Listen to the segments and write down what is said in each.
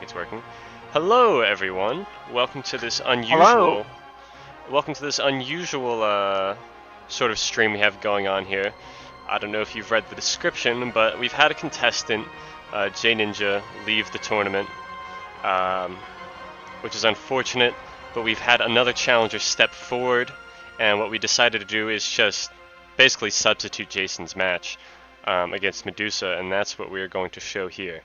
it's working. Hello, everyone. Welcome to this Hello. unusual sort of stream we have going on here. I don't know if you've read the description, but we've had a contestant, Jayninja, leave the tournament, which is unfortunate. But we've had another challenger step forward, and what we decided to do is just basically substitute Jason's match against Medeuxsa, and that's what we're going to show here.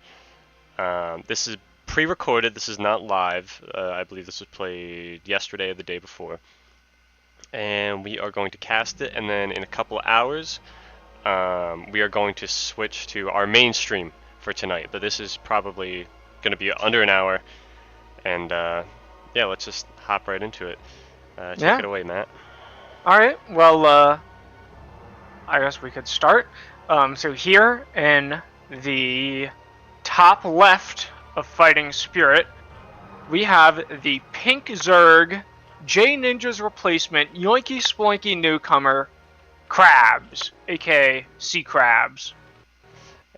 This is pre-recorded, this is not live. I believe this was played yesterday or the day before. And we are going to cast it, and then in a couple hours, we are going to switch to our main stream for tonight. But this is probably going to be under an hour, and yeah, let's just hop right into it. Take it away, Matt. Alright, well, I guess we could start. So here in the top left of Fighting Spirit, we have the pink Zerg, Jayninja's replacement, yoinky sploinky newcomer, Crabs, aka Sea Crabs.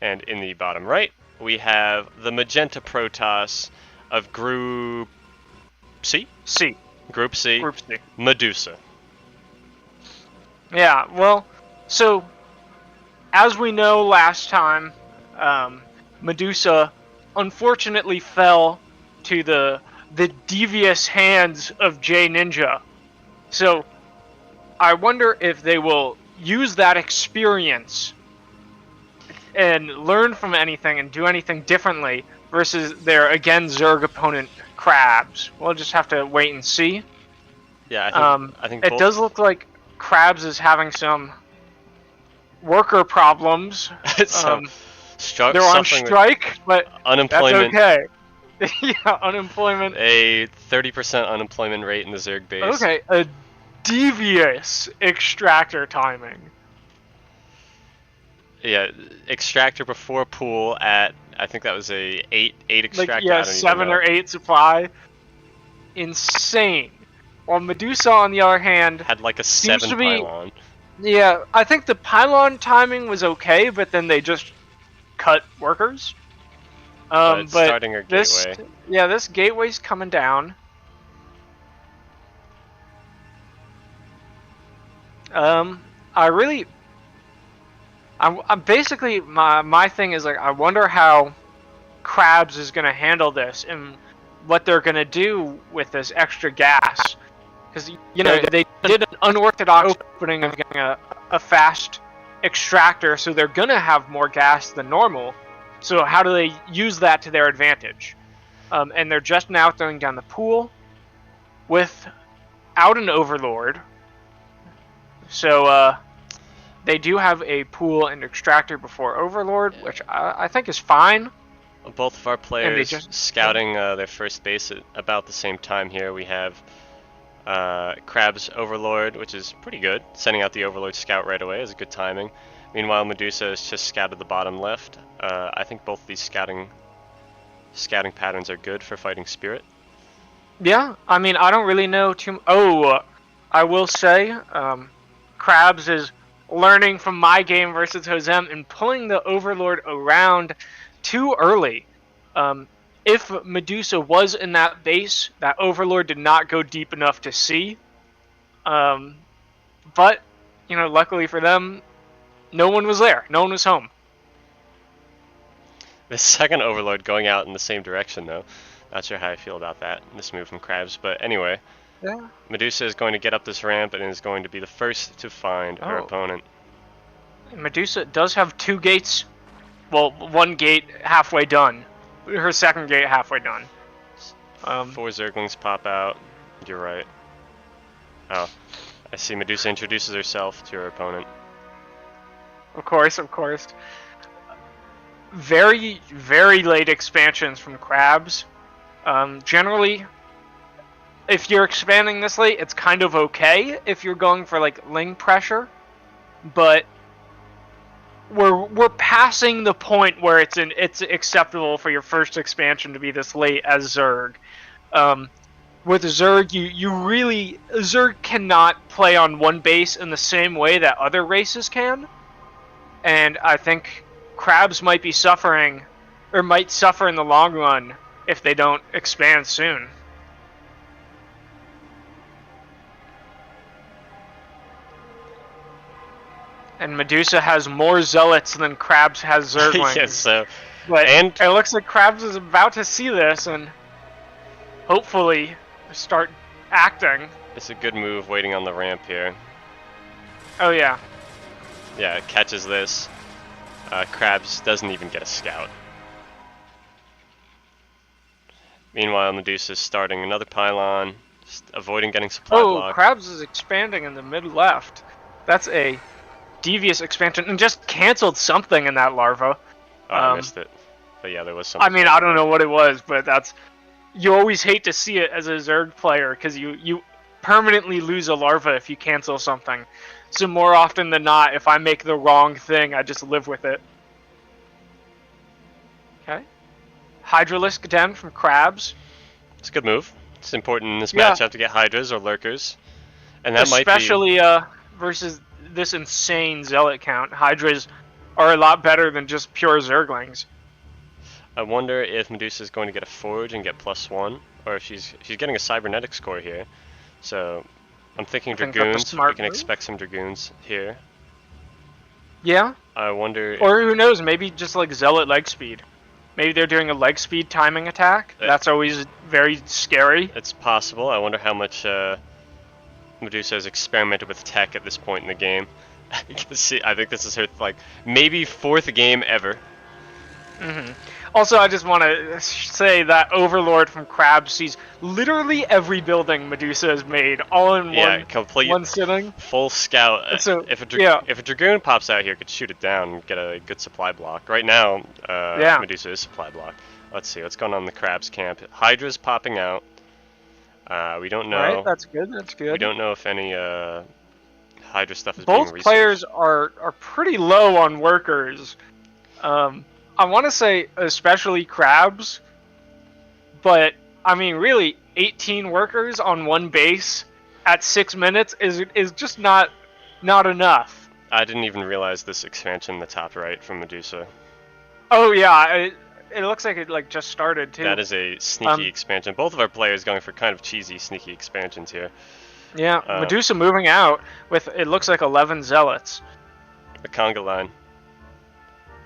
And in the bottom right, we have the magenta Protoss of Group C? Group C. Medeuxsa. Yeah, well, so, as we know last time, Medeuxsa unfortunately fell to the devious hands of Jayninja. So, I wonder if they will use that experience and learn from anything and do anything differently versus their, again, Zerg opponent, Crabs. We'll just have to wait and see. Yeah, I think it does look like Crabs is having some worker problems. They're on strike, but unemployment. That's okay. Yeah, unemployment. A 30% unemployment rate in the Zerg base. Okay, a devious extractor timing. Yeah, extractor before pool at, I think that was a 8 extractor. Like, yeah, 7 or 8 supply. Insane. While Medeuxsa, on the other hand, had like a 7 pylon. Yeah, I think the pylon timing was okay, but then they just cut workers. But starting our gateway. This gateway's coming down. I'm basically, my thing is, like, I wonder how Crabs is going to handle this and what they're going to do with this extra gas. Because, you know, they did an unorthodox opening of getting a fast extractor, so they're going to have more gas than normal. So how do they use that to their advantage? And they're just now throwing down the pool without an overlord. So they do have a pool and extractor before overlord, which I think is fine. Both of our players scouting their first base at about the same time here. We have Crab's Overlord, which is pretty good. Sending out the Overlord scout right away is good timing. Meanwhile, Medeuxsa has just scouted the bottom left. I think both these scouting patterns are good for Fighting Spirit. Yeah, I mean, I don't really know too. I will say, Crabs is learning from my game versus Hosem and pulling the Overlord around too early. If Medeuxsa was in that base, that Overlord did not go deep enough to see. But, you know, luckily for them, no one was there. No one was home. The second Overlord going out in the same direction, though. Not sure how I feel about that, this move from Crabs. But anyway, yeah. Medeuxsa is going to get up this ramp and is going to be the first to find her opponent. Medeuxsa does have 2 gates. Well, 1 gate halfway done. Her second gate halfway done. 4 Zerglings pop out. You're right. Oh, I see Medeuxsa introduces herself to her opponent. Of course. Very, very late expansions from Crabs. Generally, if you're expanding this late, it's kind of okay if you're going for, like, Ling pressure. But we're passing the point where it's acceptable for your first expansion to be this late as Zerg. With Zerg, Zerg cannot play on one base in the same way that other races can. And I think Crabs might be suffering, or might suffer in the long run, if they don't expand soon. And Medeuxsa has more zealots than Krabs has zerglings. Yes, so But and it looks like Krabs is about to see this and hopefully start acting. it's a good move waiting on the ramp here. Oh yeah. Yeah, it catches this. Krabs doesn't even get a scout. Meanwhile, Medeuxsa is starting another pylon, just avoiding getting supply block. Krabs is expanding in the mid left. That's a devious expansion and just canceled something in that larva. Oh, I missed it. But yeah, there was something. I mean, I don't know what it was, but that's... You always hate to see it as a Zerg player, because you permanently lose a larva if you cancel something. So more often than not, if I make the wrong thing, I just live with it. Okay. Hydralisk Den from Krabs. It's a good move. It's important in this match to have to get Hydras or Lurkers. And that especially versus this insane Zealot count. Hydras are a lot better than just pure Zerglings. I wonder if Medeuxsa is going to get a Forge and get +1, or if she's getting a Cybernetics core here. So I'm thinking Dragoons. We can expect some Dragoons here. Yeah. I wonder. Or who knows? Maybe just like Zealot leg speed. Maybe they're doing a leg speed timing attack. That's always very scary. It's possible. I wonder how much Medeuxsa has experimented with tech at this point in the game. I think this is her maybe 4th game ever. Also, I just want to say that Overlord from Krabs sees literally every building Medeuxsa has made, all in one sitting. Full scout. So, if a Dragoon pops out here, could shoot it down and get a good supply block. Right now, Medeuxsa is supply block. Let's see what's going on in the Krabs camp. Hydra's popping out. We don't know. Right, that's good. That's good. We don't know if any Hydra stuff is being researched. Both players are pretty low on workers. I want to say especially Krabs, but I mean really 18 workers on one base at 6 minutes is just not enough. I didn't even realize this expansion in the top right from Medeuxsa. Oh yeah, it looks like it just started too. That is a sneaky expansion. Both of our players going for kind of cheesy, sneaky expansions here. Yeah, Medeuxsa moving out with it looks like 11 zealots. The conga line.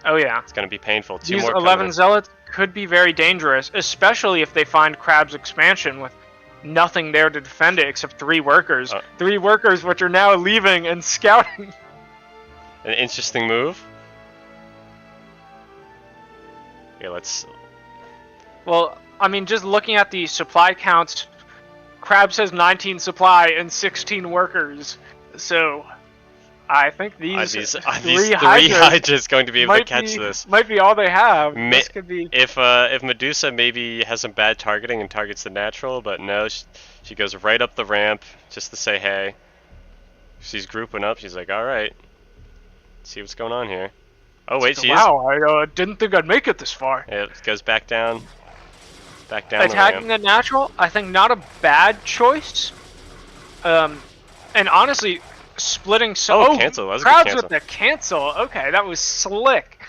Oh yeah. It's going to be painful. These 11 zealots could be very dangerous, especially if they find Krabs expansion with nothing there to defend it except 3 workers. 3 workers which are now leaving and scouting. An interesting move. Yeah, let's... Well, I mean, just looking at the supply counts, Krabs has 19 supply and 16 workers. So... I think these three Hydras going to be able to catch this. Might be all they have. This could be... If Medeuxsa maybe has some bad targeting and targets the natural, but no, she goes right up the ramp just to say hey. She's grouping up. She's like, all right, see what's going on here. Oh wait, she is. Wow, I didn't think I'd make it this far. Yeah, it goes back down. Back down. Attacking the natural, I think not a bad choice. And honestly. Splitting cancel. That was a good Krabs cancel. with the cancel. Okay, that was slick.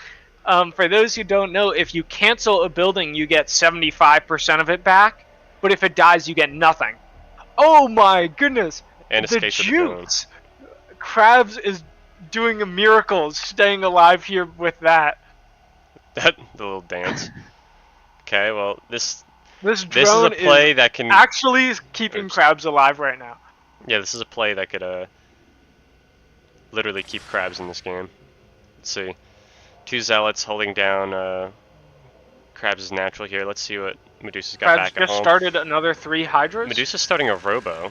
For those who don't know, if you cancel a building, you get 75% of it back, but if it dies, you get nothing. Oh my goodness! And the juice. Krabs is doing a miracle, staying alive here with that. The little dance. Okay, well this drone is a play that can actually keeping Krabs alive right now. Yeah, this is a play that could literally keep Krabs in this game. Let's see. 2 zealots holding down Krabs' natural here. Let's see what Medeuxsa's got back at home. Just started another 3 Hydras. Medeuxsa's starting a Robo.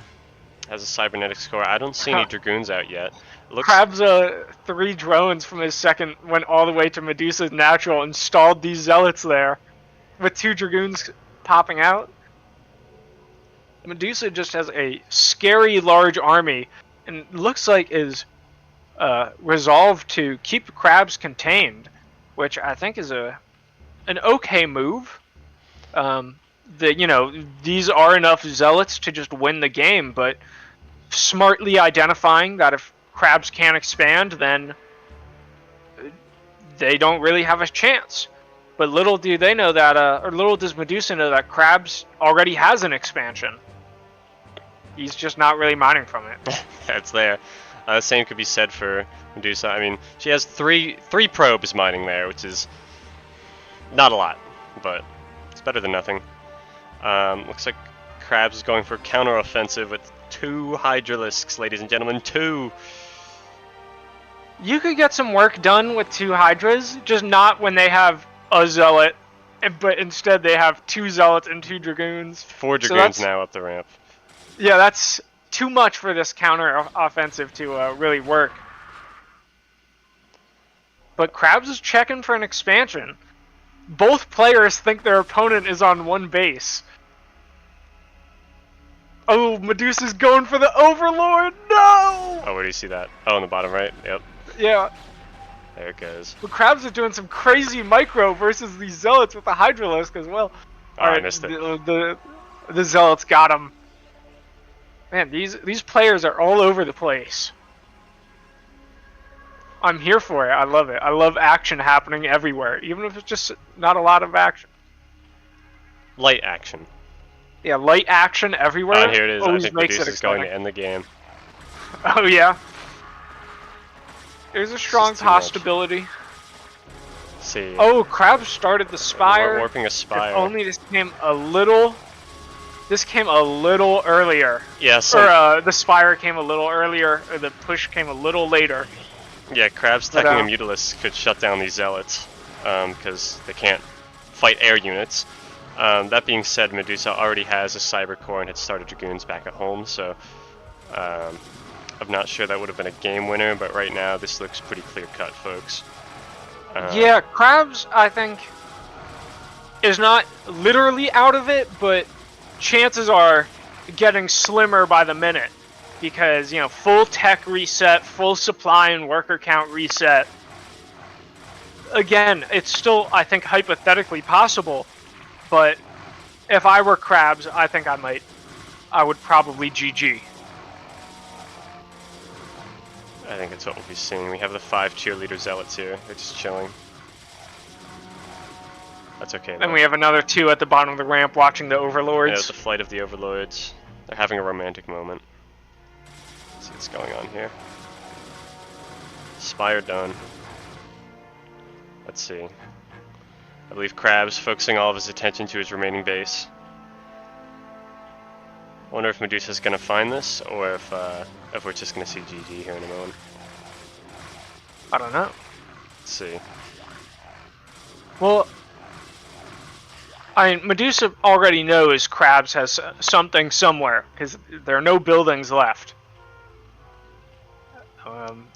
Has a Cybernetics core. I don't see any Dragoons out yet. Krabs 3 drones from his second went all the way to Medeuxsa's natural and stalled these zealots there, with 2 Dragoons popping out. Medeuxsa just has a scary large army, and looks like is resolved to keep Krabs contained, which I think is an okay move. These are enough zealots to just win the game, but smartly identifying that if Krabs can't expand, then they don't really have a chance. But little do they know that, or little does Medeuxsa know that Krabs already has an expansion. He's just not really mining from it. That's there. The same could be said for Medeuxsa. I mean, she has three probes mining there, which is not a lot, but it's better than nothing. Looks like Krabs is going for counter-offensive with 2 Hydralisks, ladies and gentlemen. 2! You could get some work done with 2 Hydras, just not when they have a Zealot, but instead they have 2 Zealots and 2 Dragoons. 4 Dragoons now up the ramp. Yeah, that's too much for this counter-offensive to really work. But Krabs is checking for an expansion. Both players think their opponent is on one base. Oh, Medeuxsa's going for the Overlord! No! Oh, where do you see that? Oh, on the bottom right? Yep. Yeah. There it goes. But Krabs is doing some crazy micro versus these Zealots with the Hydralisk as well. Oh, I missed it. The Zealots got him. Man, these players are all over the place. I'm here for it. I love it. I love action happening everywhere, even if it's just not a lot of action. Light action. Yeah, light action everywhere. Oh, here it is. I think Medeuxsa is going to end the game. Oh, yeah. There's a strong possibility. See. Oh, Krabs started the Spire. We're warping a Spire. If only this came a little... This came a little earlier. Yeah, so... Or the Spire came a little earlier, or the push came a little later. Yeah, Krabs teching a Mutalisk could shut down these Zealots, because they can't fight air units. That being said, Medeuxsa already has a Cyber Core and had started Dragoons back at home, so I'm not sure that would have been a game winner, but right now this looks pretty clear-cut, folks. Yeah, Krabs, I think, is not literally out of it, but chances are getting slimmer by the minute. Because, you know, full tech reset, full supply and worker count reset. Again, it's still, I think, hypothetically possible. But if I were Krabs, I think I would probably GG. I think that's what we'll be seeing. We have the 5 cheerleader Zealots here. They're just chilling. That's okay, though. And we have another 2 at the bottom of the ramp watching the Overlords. Yeah, the flight of the Overlords. They're having a romantic moment. See what's going on here. Spire done. Let's see. I believe Krabs focusing all of his attention to his remaining base. I wonder if Medeuxsa's gonna find this, or if we're just gonna see GG here in a moment. I don't know. Let's see. Well, I mean, Medeuxsa already knows Krabs has something somewhere, because there are no buildings left.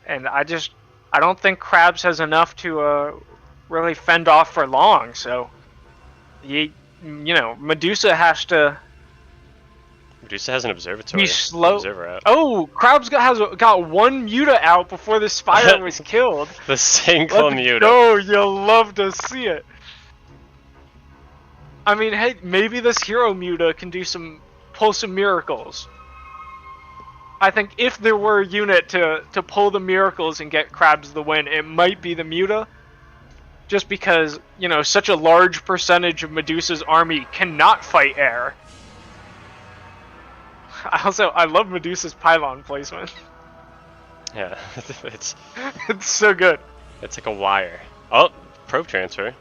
And I don't think Krabs has enough to really fend off for long. So, you know, Medeuxsa has to. Medeuxsa has an observatory. Be slow. Observer out. Oh, Krabs got 1 Muta out before the Spire was killed. The single Muta. Oh, you'll love to see it. I mean, hey, maybe this hero Muta can pull some miracles. I think if there were a unit to pull the miracles and get Krabs the win, it might be the Muta. Just because, you know, such a large percentage of Medeuxsa's army cannot fight air. I love Medeuxsa's pylon placement. Yeah, it's so good. It's like a wire. Oh, probe transfer.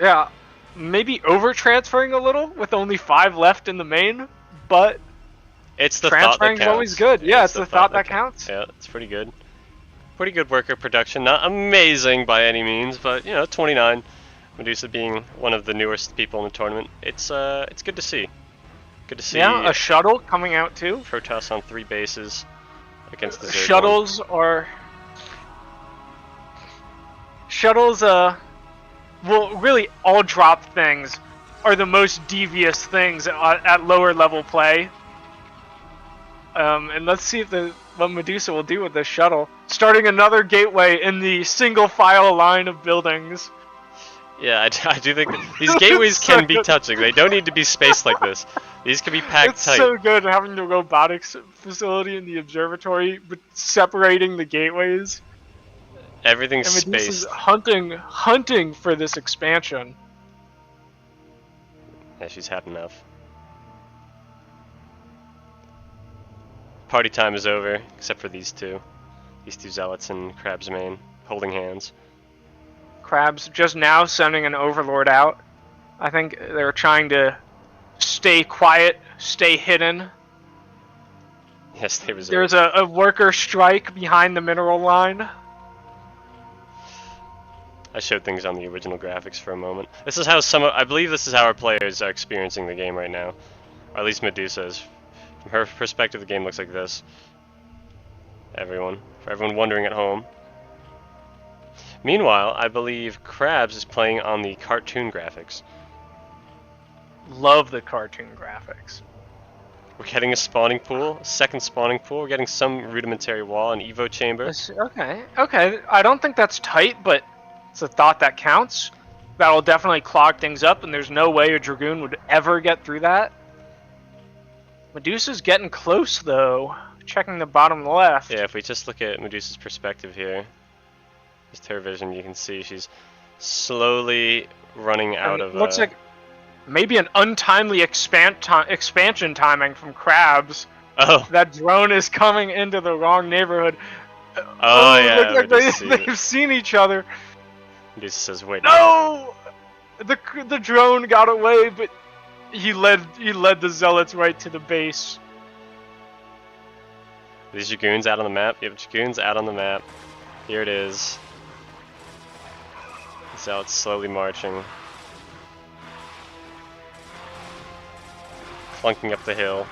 Yeah, maybe over-transferring a little with only 5 left in the main, but... It's the thought that counts. Always good. Yeah, it's the thought that counts. Yeah, it's pretty good. Pretty good worker production. Not amazing by any means, but you know, 29. Medeuxsa being one of the newest people in the tournament, it's good to see. Good to see. Yeah, a shuttle coming out too. Protoss on 3 bases against the Zerg. Shuttles. Well, really, all drop things are the most devious things at lower level play. And let's see what Medeuxsa will do with this shuttle. Starting another gateway in the single file line of buildings. Yeah, I do think these gateways can be touching. They don't need to be spaced like this. These can be packed tight. It's so good having the robotics facility in the observatory, but separating the gateways. Everything's And Medeuxsa's spaced. hunting for this expansion. Yeah, she's had enough. Party time is over, except for these two. These two zealots and Crab's Mane, holding hands. Crab's just now sending an overlord out. I think they're trying to stay quiet, stay hidden. Yes, they reserve. There's a worker strike behind the mineral line. I showed things on the original graphics for a moment. This is how I believe this is how our players are experiencing the game right now. Or at least Medeuxsa is. From her perspective, the game looks like this. For everyone wondering at home. Meanwhile, I believe Krabs is playing on the cartoon graphics. Love the cartoon graphics. We're getting a spawning pool, a second spawning pool. We're getting some rudimentary wall, an Evo chamber. Okay. I don't think that's tight, but it's a thought that counts. That'll definitely clog things up, and there's no way a Dragoon would ever get through that. Medeuxsa's getting close, though. Checking the bottom left. Yeah, if we just look at Medeuxsa's perspective here, just her vision, you can see she's slowly running out of... Looks like maybe an untimely expansion timing from Crabs. Oh. That drone is coming into the wrong neighborhood. Oh yeah, like they've seen each other. Medeuxsa says, "Wait." No, the drone got away, but he led the zealots right to the base. These Dragoons out on the map. Yep, Dragoons out on the map. Here it is. The zealots slowly marching, clunking up the hill.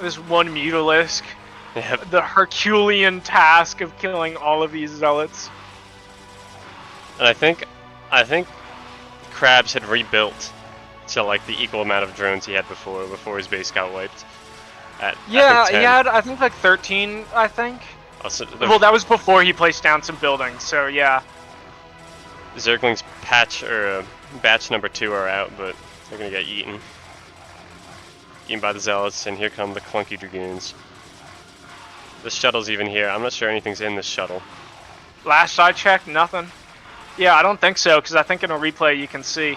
This one Mutalisk. Yep. The Herculean task of killing all of these zealots. And I think Krabs had rebuilt to like the equal amount of drones he had before his base got wiped. He had I think like 13. I think. Well, that was before he placed down some buildings. So yeah. Zergling's batch number 2 are out, but they're gonna get eaten by the zealots, and here come the clunky Dragoons. The shuttle's even here. I'm not sure anything's in this shuttle. Last I checked, nothing. Yeah, I don't think so, because I think in a replay you can see.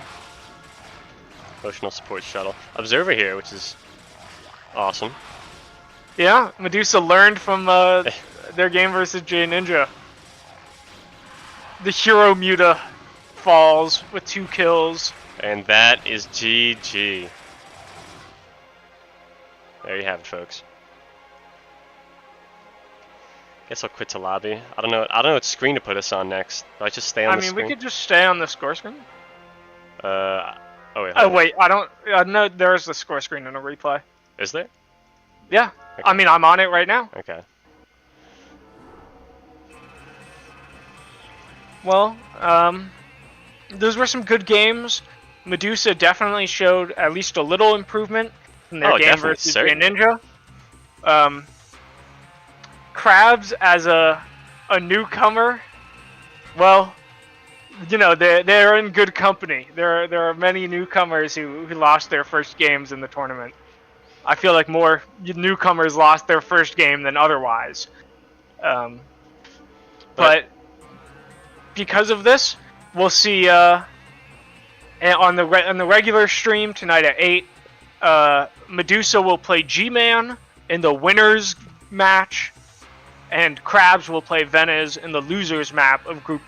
Emotional support shuttle. Observer here, which is awesome. Yeah, Medeuxsa learned from their game versus Jayninja. The hero Muta falls with 2 kills. And that is GG. There you have it, folks. Guess I'll quit to lobby. I don't know what screen to put us on next. Do I just stay on the screen? We could just stay on the score screen. Oh wait. Oh wait, I don't. No, there is the score screen in a replay. Is there? Yeah. Okay. I mean, I'm on it right now. Okay. Well, those were some good games. Medeuxsa definitely showed at least a little improvement in their game versus Jayninja. Krabs as a newcomer, well, you know, they're in good company. There are many newcomers who lost their first games in the tournament. I feel like more newcomers lost their first game than otherwise. But because of this, we'll see on the regular stream tonight at 8. Medeuxsa will play G-Man in the winners match, and Krabs will play Venez in the losers map of Group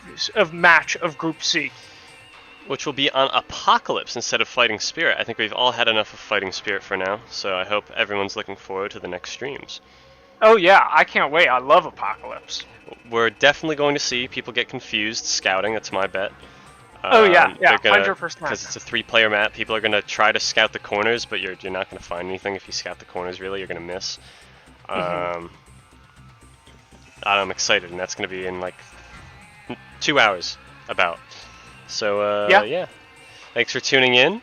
C. Which will be on Apocalypse instead of Fighting Spirit. I think we've all had enough of Fighting Spirit for now, so I hope everyone's looking forward to the next streams. Oh yeah, I can't wait. I love Apocalypse. We're definitely going to see people get confused scouting, that's my bet. Oh yeah, 100%. Because it's a 3-player map, people are going to try to scout the corners, but you're not going to find anything if you scout the corners, really. You're going to miss. I'm excited, and that's going to be in like 2 hours, about. So, yeah. Thanks for tuning in,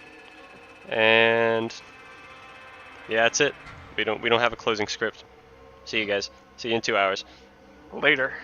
and yeah, that's it. We don't have a closing script. See you guys. See you in 2 hours. Later.